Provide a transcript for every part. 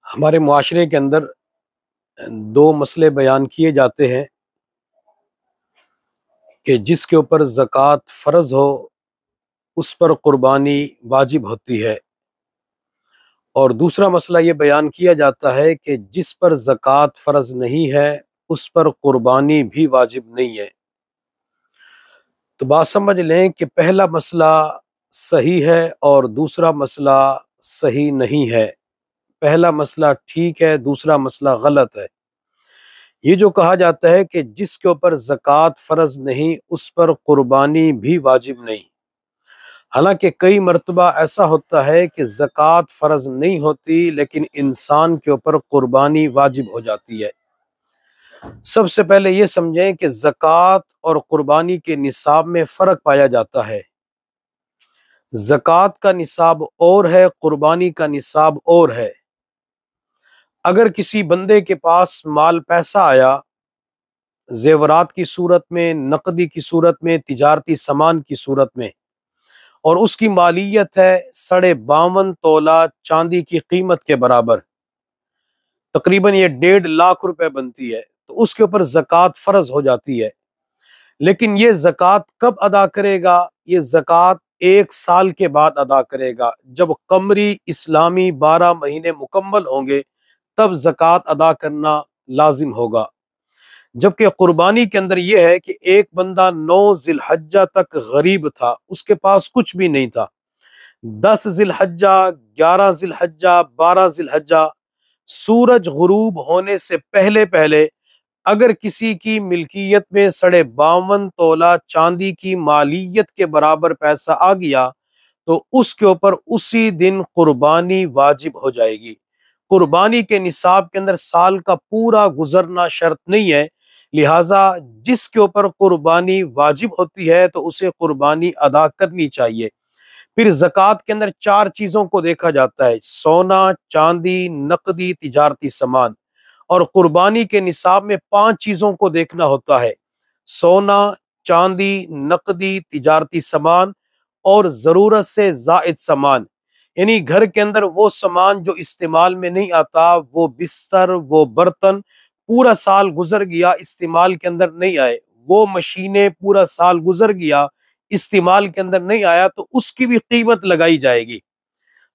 ہمارے معاشرے کے اندر دو مسئلے بیان کیے جاتے ہیں کہ جس کے اوپر زکوٰۃ فرض ہو اس پر قربانی واجب ہوتی ہے، اور دوسرا مسئلہ یہ بیان کیا جاتا ہے کہ جس پر زکوٰۃ فرض نہیں ہے اس پر قربانی بھی واجب نہیں ہے۔ تو بات سمجھ لیں کہ پہلا مسئلہ صحیح ہے اور دوسرا مسئلہ صحیح نہیں ہے۔ پہلا مسئلہ ٹھیک ہے، دوسرا مسئلہ غلط ہے۔ یہ جو کہا جاتا ہے کہ جس کے اوپر زکوٰۃ فرض نہیں اس پر قربانی بھی واجب نہیں، حالانکہ کئی مرتبہ ایسا ہوتا ہے کہ زکوٰۃ فرض نہیں ہوتی لیکن انسان کے اوپر قربانی واجب ہو جاتی ہے۔ سب سے پہلے یہ سمجھیں کہ زکوٰۃ اور قربانی کے نصاب میں فرق پایا جاتا ہے۔ زکوٰۃ کا نصاب اور ہے، قربانی کا نصاب اور ہے۔ اگر کسی بندے کے پاس مال پیسہ آیا، زیورات کی صورت میں، نقدی کی صورت میں، تجارتی سامان کی صورت میں، اور اس کی مالیت ہے 52.5 تولہ چاندی کی قیمت کے برابر، تقریباً یہ 1.5 لاکھ روپے بنتی ہے، تو اس کے اوپر زکوٰۃ فرض ہو جاتی ہے۔ لیکن یہ زکوٰۃ کب ادا کرے گا؟ یہ زکوٰۃ 1 سال کے بعد ادا کرے گا، جب قمری اسلامی 12 مہینے مکمل ہوں گے تب زکوٰۃ ادا کرنا لازم ہوگا۔ جبکہ قربانی کے اندر یہ ہے کہ ایک بندہ 9 ذی الحجہ تک غریب تھا، اس کے پاس کچھ بھی نہیں تھا، 10 ذی الحجہ، 11 ذی الحجہ، 12 ذی الحجہ، سورج غروب ہونے سے پہلے پہلے اگر کسی کی ملکیت میں 52.5 تولہ چاندی کی مالیت کے برابر پیسہ آ گیا تو اس کے اوپر اسی دن قربانی واجب ہو جائے گی۔ قربانی کے نصاب کے اندر سال کا پورا گزرنا شرط نہیں ہے، لہٰذا جس کے اوپر قربانی واجب ہوتی ہے تو اسے قربانی ادا کرنی چاہیے۔ پھر زکوٰۃ کے اندر 4 چیزوں کو دیکھا جاتا ہے: سونا، چاندی، نقدی، تجارتی سامان، اور قربانی کے نصاب میں 5 چیزوں کو دیکھنا ہوتا ہے: سونا، چاندی، نقدی، تجارتی سامان اور ضرورت سے زائد سامان، یعنی گھر کے اندر وہ سامان جو استعمال میں نہیں آتا، وہ بستر، وہ برتن پورا سال گزر گیا استعمال کے اندر نہیں آئے، وہ مشینیں پورا سال گزر گیا استعمال کے اندر نہیں آیا، تو اس کی بھی قیمت لگائی جائے گی۔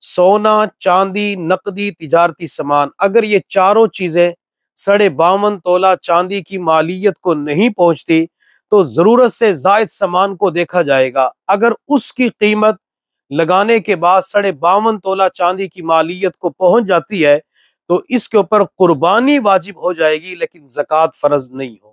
سونا، چاندی، نقدی، تجارتی سامان، اگر یہ چاروں چیزیں 52.5 تولہ چاندی کی مالیت کو نہیں پہنچتی تو ضرورت سے زائد سامان کو دیکھا جائے گا۔ اگر اس کی قیمت لگانے کے بعد 52.5 تولہ چاندی کی مالیت کو پہنچ جاتی ہے تو اس کے اوپر قربانی واجب ہو جائے گی لیکن زکوٰۃ فرض نہیں ہو۔